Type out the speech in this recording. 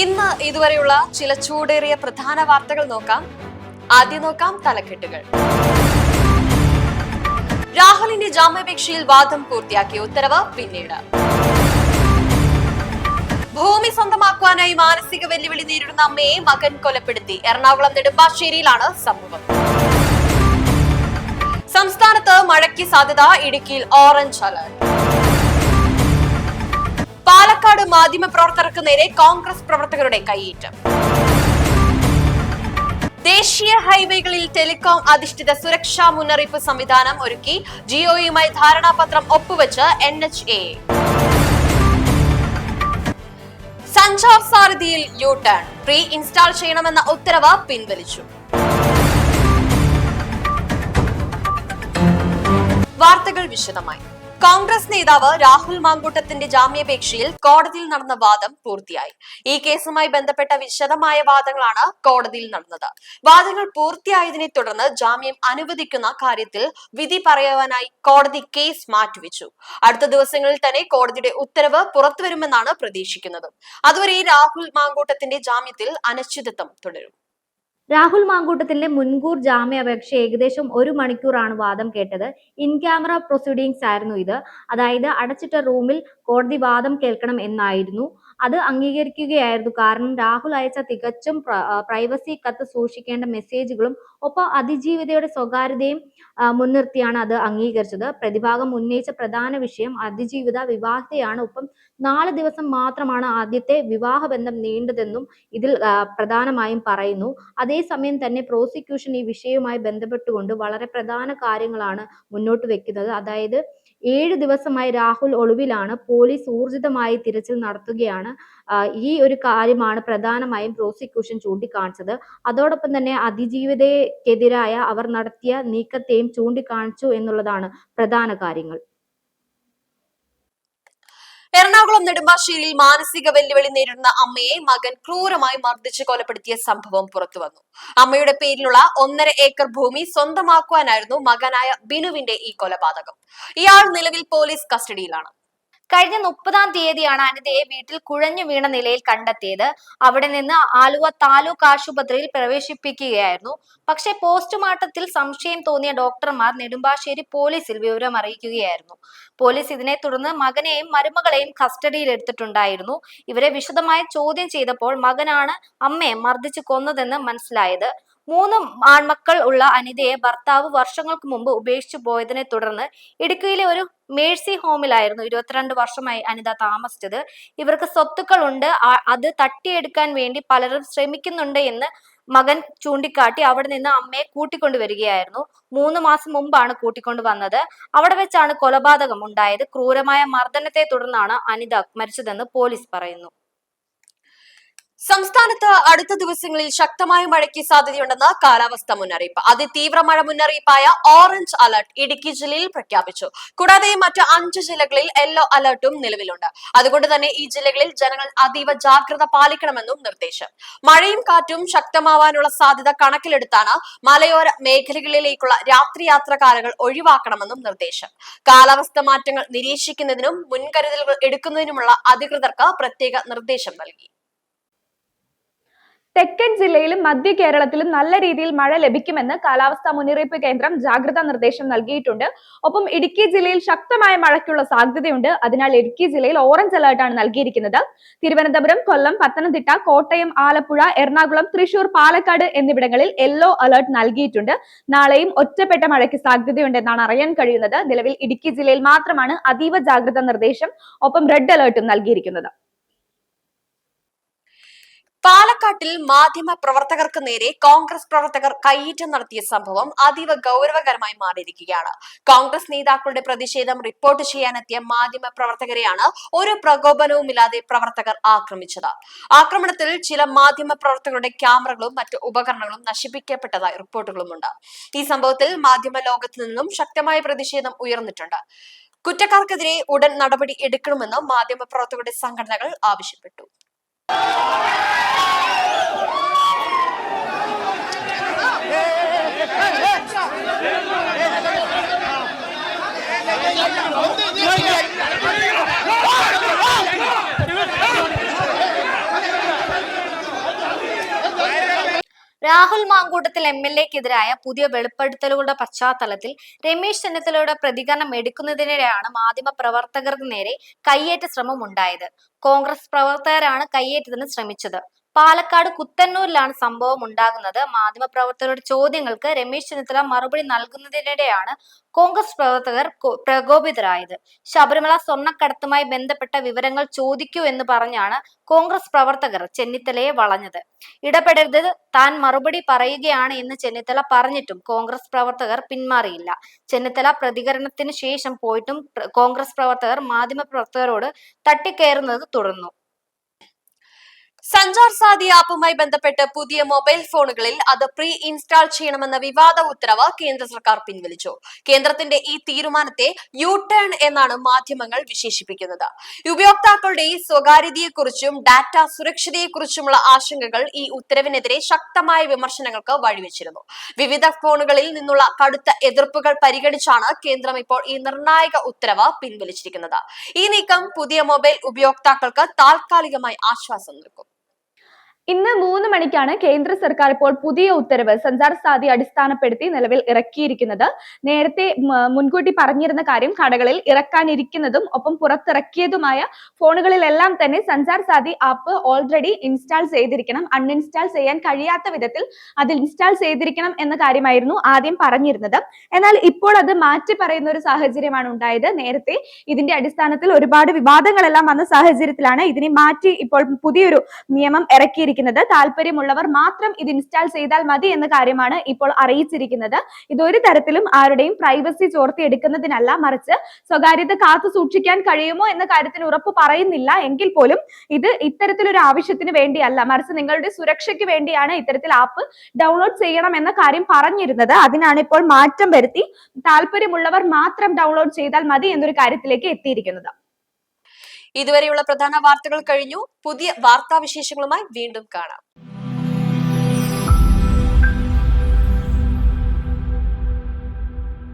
ഇന്ന് ഇതുവരെയുള്ള ചില ചൂടേറിയ പ്രധാന വാർത്തകൾ നോക്കാം. ആദ്യം നോക്കാം തലക്കെട്ടുകൾ. രാഹുലിന്റെ ജാമ്യാപേക്ഷയിൽ വാദം പൂർത്തിയാക്കി, ഉത്തരവ് പിന്നീട്. ഭൂമി സ്വന്തമാക്കുവാനായി മാനസിക വെല്ലുവിളി നേരിടുന്ന അമ്മയെ മകൻ കൊലപ്പെടുത്തി. എറണാകുളം നെടുമ്പാശ്ശേരിയിലാണ് സംഭവം. സംസ്ഥാനത്ത് മഴയ്ക്ക് സാധ്യത, ഇടുക്കിയിൽ ഓറഞ്ച് അലർട്ട്. പാലക്കാട് മാധ്യമപ്രവർത്തകർക്ക് നേരെ കോൺഗ്രസ് പ്രവർത്തകരുടെ കയ്യേറ്റം. ദേശീയ ഹൈവേകളിൽ ടെലികോം അധിഷ്ഠിത സുരക്ഷാ മുന്നറിയിപ്പ് സംവിധാനം ഒരുക്കി. ജിയോയുമായി ധാരണാപത്രം ഒപ്പുവെച്ച് NHA. സഞ്ചാർ സാരഥിയിൽ യു ടേൺ പ്രീ ഇൻസ്റ്റാൾ ചെയ്യണമെന്ന ഉത്തരവ് പിൻവലിച്ചു. വാർത്തകൾ വിശദമായി. കോൺഗ്രസ് നേതാവ് രാഹുൽ മാങ്കൂട്ടത്തിന്റെ ജാമ്യാപേക്ഷയിൽ കോടതിയിൽ നടന്ന വാദം പൂർത്തിയായി. ഈ കേസുമായി ബന്ധപ്പെട്ട വിശദമായ വാദങ്ങളാണ് കോടതിയിൽ നടന്നത്. വാദങ്ങൾ പൂർത്തിയായതിനെ തുടർന്ന് ജാമ്യം അനുവദിക്കുന്ന കാര്യത്തിൽ വിധി പറയുവാനായി കോടതി കേസ് മാറ്റിവെച്ചു. അടുത്ത ദിവസങ്ങളിൽ തന്നെ കോടതിയുടെ ഉത്തരവ് പുറത്തുവരുമെന്നാണ് പ്രതീക്ഷിക്കുന്നത്. അതുവരെ രാഹുൽ മാങ്കൂട്ടത്തിന്റെ ജാമ്യത്തിൽ അനിശ്ചിതത്വം തുടരും. രാഹുൽ മാങ്കൂട്ടത്തിന്റെ മുൻകൂർ ജാമ്യാപേക്ഷ ഏകദേശം 1 മണിക്കൂറാണ് വാദം കേട്ടത്. ഇൻ ക്യാമറ പ്രൊസീഡിംഗ്സ് ആയിരുന്നു ഇത്. അതായത് അടച്ചിട്ട റൂമിൽ കോടതി വാദം കേൾക്കണം എന്നായിരുന്നു. അത് അംഗീകരിക്കുകയായിരുന്നു. കാരണം രാഹുൽ അയച്ച തികച്ചും പ്രൈവസി കത്ത് സൂക്ഷിക്കേണ്ട മെസ്സേജുകളും ഒപ്പം അതിജീവിതയുടെ സ്വകാര്യതയും മുൻനിർത്തിയാണ് അത് അംഗീകരിച്ചത്. പ്രതിഭാഗം ഉന്നയിച്ച പ്രധാന വിഷയം അതിജീവിത വിവാഹിതയാണ്. ഒപ്പം 4 ദിവസം മാത്രമാണ് ആദ്യത്തെ വിവാഹബന്ധം നീണ്ടതെന്നും ഇതിൽ പ്രധാനമായും പറയുന്നു. അതേസമയം തന്നെ പ്രോസിക്യൂഷൻ ഈ വിഷയവുമായി ബന്ധപ്പെട്ടുകൊണ്ട് വളരെ പ്രധാന കാര്യങ്ങളാണ് മുന്നോട്ട് വെക്കുന്നത്. അതായത് 7 ദിവസമായി രാഹുൽ ഒളിവിലാണ്. പോലീസ് ഊർജിതമായി തിരച്ചിൽ നടത്തുകയാണ്. ഈ ഒരു കാര്യമാണ് പ്രധാനമായും പ്രോസിക്യൂഷൻ ചൂണ്ടിക്കാണിച്ചത്. അതോടൊപ്പം തന്നെ അതിജീവിതയ്ക്കെതിരായ അവർ നടത്തിയ നീക്കത്തെയും ചൂണ്ടിക്കാണിച്ചു എന്നുള്ളതാണ് പ്രധാന കാര്യങ്ങൾ. എറണാകുളം നെടുമ്പാശ്ശേരിയിൽ മാനസിക വെല്ലുവിളി നേരിടുന്ന അമ്മയെ മകൻ ക്രൂരമായി മർദ്ദിച്ച് കൊലപ്പെടുത്തിയ സംഭവം പുറത്തുവന്നു. അമ്മയുടെ പേരിലുള്ള 1.5 ഏക്കർ ഭൂമി സ്വന്തമാക്കുവാനായിരുന്നു മകനായ ബിനുവിന്റെ ഈ കൊലപാതകം. ഇയാൾ നിലവിൽ പോലീസ് കസ്റ്റഡിയിലാണ്. കഴിഞ്ഞ 30-ാം തീയതിയാണ് അനിതയെ വീട്ടിൽ കുഴഞ്ഞു വീണ നിലയിൽ കണ്ടെത്തിയത്. അവിടെ നിന്ന് ആലുവ താലൂക്ക് ആശുപത്രിയിൽ പ്രവേശിപ്പിക്കുകയായിരുന്നു. പക്ഷേ പോസ്റ്റ്മോർട്ടത്തിൽ സംശയം തോന്നിയ ഡോക്ടർമാർ നെടുമ്പാശ്ശേരി പോലീസിൽ വിവരം അറിയിക്കുകയായിരുന്നു. പോലീസ് ഇതിനെ തുടർന്ന് മകനെയും മരുമകളെയും കസ്റ്റഡിയിൽ എടുത്തിട്ടുണ്ടായിരുന്നു. ഇവരെ വിശദമായി ചോദ്യം ചെയ്തപ്പോൾ മകനാണ് അമ്മയെ മർദ്ദിച്ചു കൊന്നതെന്ന് മനസ്സിലായത്. 3 ആൺമക്കൾ ഉള്ള അനിതയെ ഭർത്താവ് വർഷങ്ങൾക്ക് മുമ്പ് ഉപേക്ഷിച്ചു പോയതിനെ തുടർന്ന് ഇടുക്കിയിലെ ഒരു മേഴ്സി ഹോമിലായിരുന്നു 22 വർഷമായി അനിത താമസിച്ചത്. ഇവർക്ക് സ്വത്തുക്കൾ ഉണ്ട്. അത് തട്ടിയെടുക്കാൻ വേണ്ടി പലരും ശ്രമിക്കുന്നുണ്ട് എന്ന് മകൻ ചൂണ്ടിക്കാട്ടി അവിടെ നിന്ന് അമ്മയെ കൂട്ടിക്കൊണ്ടുവരികയായിരുന്നു. 3 മാസം മുമ്പാണ് കൂട്ടിക്കൊണ്ടുവന്നത്. അവിടെ വെച്ചാണ് കൊലപാതകം ഉണ്ടായത്. ക്രൂരമായ മർദ്ദനത്തെ തുടർന്നാണ് അനിത മരിച്ചതെന്ന് പോലീസ് പറയുന്നു. സംസ്ഥാനത്ത് അടുത്ത ദിവസങ്ങളിൽ ശക്തമായ മഴയ്ക്ക് സാധ്യതയുണ്ടെന്ന് കാലാവസ്ഥാ മുന്നറിയിപ്പ്. അതിതീവ്ര മഴ മുന്നറിയിപ്പായ ഓറഞ്ച് അലർട്ട് ഇടുക്കി ജില്ലയിൽ പ്രഖ്യാപിച്ചു. കൂടാതെ മറ്റ് 5 ജില്ലകളിൽ യെല്ലോ അലർട്ടും നിലവിലുണ്ട്. അതുകൊണ്ട് തന്നെ ഈ ജില്ലകളിൽ ജനങ്ങൾ അതീവ ജാഗ്രത പാലിക്കണമെന്നും നിർദ്ദേശം. മഴയും കാറ്റും ശക്തമാവാനുള്ള സാധ്യത കണക്കിലെടുത്താണ് മലയോര മേഖലകളിലേക്കുള്ള രാത്രി യാത്രക്കാരകൾ ഒഴിവാക്കണമെന്നും നിർദ്ദേശം. കാലാവസ്ഥ മാറ്റങ്ങൾ നിരീക്ഷിക്കുന്നതിനും മുൻകരുതലുകൾ എടുക്കുന്നതിനുമുള്ള അധികൃതർക്ക് പ്രത്യേക നിർദ്ദേശം നൽകി. തെക്കൻ ജില്ലയിലും മധ്യ കേരളത്തിലും നല്ല രീതിയിൽ മഴ ലഭിക്കുമെന്ന് കാലാവസ്ഥാ മുന്നറിയിപ്പ് കേന്ദ്രം ജാഗ്രതാ നിർദ്ദേശം നൽകിയിട്ടുണ്ട്. ഒപ്പം ഇടുക്കി ജില്ലയിൽ ശക്തമായ മഴയ്ക്കുള്ള സാധ്യതയുണ്ട്. അതിനാൽ ഇടുക്കി ജില്ലയിൽ ഓറഞ്ച് അലർട്ടാണ് നൽകിയിരിക്കുന്നത്. തിരുവനന്തപുരം, കൊല്ലം, പത്തനംതിട്ട, കോട്ടയം, ആലപ്പുഴ, എറണാകുളം, തൃശൂർ, പാലക്കാട് എന്നിവിടങ്ങളിൽ യെല്ലോ അലർട്ട് നൽകിയിട്ടുണ്ട്. നാളെയും ഒറ്റപ്പെട്ട മഴയ്ക്ക് സാധ്യതയുണ്ടെന്നാണ് അറിയാൻ കഴിയുന്നത്. നിലവിൽ ഇടുക്കി ജില്ലയിൽ മാത്രമാണ് അതീവ ജാഗ്രതാ നിർദ്ദേശം, ഒപ്പം റെഡ് അലർട്ടും നൽകിയിരിക്കുന്നത്. പാലക്കാട്ടിൽ മാധ്യമ പ്രവർത്തകർക്ക് നേരെ കോൺഗ്രസ് പ്രവർത്തകർ കയ്യേറ്റം നടത്തിയ സംഭവം അതീവ ഗൗരവകരമായി മാറിയിരിക്കുകയാണ്. കോൺഗ്രസ് നേതാക്കളുടെ പ്രതിഷേധം റിപ്പോർട്ട് ചെയ്യാനെത്തിയ മാധ്യമ പ്രവർത്തകരെയാണ് ഒരു പ്രകോപനവുമില്ലാതെ പ്രവർത്തകർ ആക്രമിച്ചത്. ആക്രമണത്തിൽ ചില മാധ്യമ പ്രവർത്തകരുടെ ക്യാമറകളും മറ്റു ഉപകരണങ്ങളും നശിപ്പിക്കപ്പെട്ടതായി റിപ്പോർട്ടുകളുമുണ്ട്. ഈ സംഭവത്തിൽ മാധ്യമ ലോകത്തു നിന്നും ശക്തമായ പ്രതിഷേധം ഉയർന്നിട്ടുണ്ട്. കുറ്റക്കാർക്കെതിരെ ഉടൻ നടപടി എടുക്കണമെന്ന് മാധ്യമ പ്രവർത്തകരുടെ സംഘടനകൾ ആവശ്യപ്പെട്ടു. രാഹുൽ മാങ്കൂട്ടത്തിൽ MLA-ക്കെതിരായ പുതിയ വെളിപ്പെടുത്തലുകളുടെ പശ്ചാത്തലത്തിൽ രമേശ് ചെന്നിത്തലയുടെ പ്രതികരണം എടുക്കുന്നതിനിടെയാണ് മാധ്യമപ്രവർത്തകർക്ക് നേരെ കയ്യേറ്റ ശ്രമം ഉണ്ടായത്. കോൺഗ്രസ് പ്രവർത്തകരാണ് കയ്യേറ്റത്തിന് ശ്രമിച്ചത്. പാലക്കാട് കുത്തന്നൂരിലാണ് സംഭവം ഉണ്ടാകുന്നത്. മാധ്യമപ്രവർത്തകരുടെ ചോദ്യങ്ങൾക്ക് രമേശ് ചെന്നിത്തല മറുപടി നൽകുന്നതിനിടെയാണ് കോൺഗ്രസ് പ്രവർത്തകർ പ്രകോപിതരായത്. ശബരിമല സ്വർണ്ണക്കടത്തുമായി ബന്ധപ്പെട്ട വിവരങ്ങൾ ചോദിക്കൂ എന്ന് പറഞ്ഞാണ് കോൺഗ്രസ് പ്രവർത്തകർ ചെന്നിത്തലയെ വളഞ്ഞത്. ഇടപെടരുത്, താൻ മറുപടി പറയുകയാണ് എന്ന് ചെന്നിത്തല പറഞ്ഞിട്ടും കോൺഗ്രസ് പ്രവർത്തകർ പിന്മാറിയില്ല. ചെന്നിത്തല പ്രതികരണത്തിന് ശേഷം പോയിട്ടും കോൺഗ്രസ് പ്രവർത്തകർ മാധ്യമപ്രവർത്തകരോട് തട്ടിക്കയറുന്നത് തുടർന്നു. സഞ്ചാർ സാധി ആപ്പുമായി ബന്ധപ്പെട്ട് പുതിയ മൊബൈൽ ഫോണുകളിൽ അത് പ്രീ ഇൻസ്റ്റാൾ ചെയ്യണമെന്ന വിവാദ ഉത്തരവ് കേന്ദ്ര സർക്കാർ പിൻവലിച്ചു. കേന്ദ്രത്തിന്റെ ഈ തീരുമാനത്തെ U-turn എന്നാണ് മാധ്യമങ്ങൾ വിശേഷിപ്പിക്കുന്നത്. ഉപയോക്താക്കളുടെ സ്വകാര്യതയെക്കുറിച്ചും ഡാറ്റ സുരക്ഷതയെക്കുറിച്ചുമുള്ള ആശങ്കകൾ ഈ ഉത്തരവിനെതിരെ ശക്തമായ വിമർശനങ്ങൾക്ക് വഴിവെച്ചിരുന്നു. വിവിധ ഫോണുകളിൽ നിന്നുള്ള കടുത്ത എതിർപ്പുകൾ പരിഗണിച്ചാണ് കേന്ദ്രം ഇപ്പോൾ ഈ നിർണായക ഉത്തരവ് പിൻവലിച്ചിരിക്കുന്നത്. ഈ നീക്കം പുതിയ മൊബൈൽ ഉപയോക്താക്കൾക്ക് താൽക്കാലികമായി ആശ്വാസം നൽകും. ഇന്ന് 3 മണിക്കാണ് കേന്ദ്ര സർക്കാർ ഇപ്പോൾ പുതിയ ഉത്തരവ് സഞ്ചാർ സാധി അടിസ്ഥാനപ്പെടുത്തി നിലവിൽ ഇറക്കിയിരിക്കുന്നത്. നേരത്തെ മുൻകൂട്ടി പറഞ്ഞിരുന്ന കാര്യം, കടകളിൽ ഇറക്കാനിരിക്കുന്നതും ഒപ്പം പുറത്തിറക്കിയതുമായ ഫോണുകളിലെല്ലാം തന്നെ സഞ്ചാർ സാധി ആപ്പ് ഓൾറെഡി ഇൻസ്റ്റാൾ ചെയ്തിരിക്കണം, അൺഇൻസ്റ്റാൾ ചെയ്യാൻ കഴിയാത്ത വിധത്തിൽ അത് ഇൻസ്റ്റാൾ ചെയ്തിരിക്കണം എന്ന കാര്യമായിരുന്നു ആദ്യം പറഞ്ഞിരുന്നത്. എന്നാൽ ഇപ്പോൾ അത് മാറ്റി പറയുന്ന ഒരു സാഹചര്യമാണ് ഉണ്ടായത്. നേരത്തെ ഇതിന്റെ അടിസ്ഥാനത്തിൽ ഒരുപാട് വിവാദങ്ങളെല്ലാം വന്ന സാഹചര്യത്തിലാണ് ഇതിനെ മാറ്റി ഇപ്പോൾ പുതിയൊരു നിയമം ഇറക്കിയിരിക്കുന്നത്. താല്പര്യമുള്ളവർ മാത്രം ഇത് ഇൻസ്റ്റാൾ ചെയ്താൽ മതി എന്ന കാര്യമാണ് ഇപ്പോൾ അറിയിച്ചിരിക്കുന്നത്. ഇതൊരു തരത്തിലും ആരുടെയും പ്രൈവസി ചോർത്തിയെടുക്കുന്നതിനല്ല, മറിച്ച് സ്വകാര്യത കാത്തു സൂക്ഷിക്കാൻ കഴിയുമോ എന്ന കാര്യത്തിന് ഉറപ്പ് പറയുന്നില്ല എങ്കിൽ പോലും ഇത് ഇത്തരത്തിലൊരു ആവശ്യത്തിന് വേണ്ടിയല്ല, മറിച്ച് നിങ്ങളുടെ സുരക്ഷയ്ക്ക് വേണ്ടിയാണ് ഇത്തരത്തിൽ ആപ്പ് ഡൗൺലോഡ് ചെയ്യണം എന്ന കാര്യം പറഞ്ഞിരുന്നത്. അതിനാണ് ഇപ്പോൾ മാറ്റം വരുത്തി താല്പര്യമുള്ളവർ മാത്രം ഡൗൺലോഡ് ചെയ്താൽ മതി എന്നൊരു കാര്യത്തിലേക്ക് എത്തിയിരിക്കുന്നത്. ഇതുവരെയുള്ള പ്രധാന വാർത്തകൾ കഴിഞ്ഞു. പുതിയ വാർത്താവിശേഷങ്ങളുമായി വീണ്ടും കാണാം.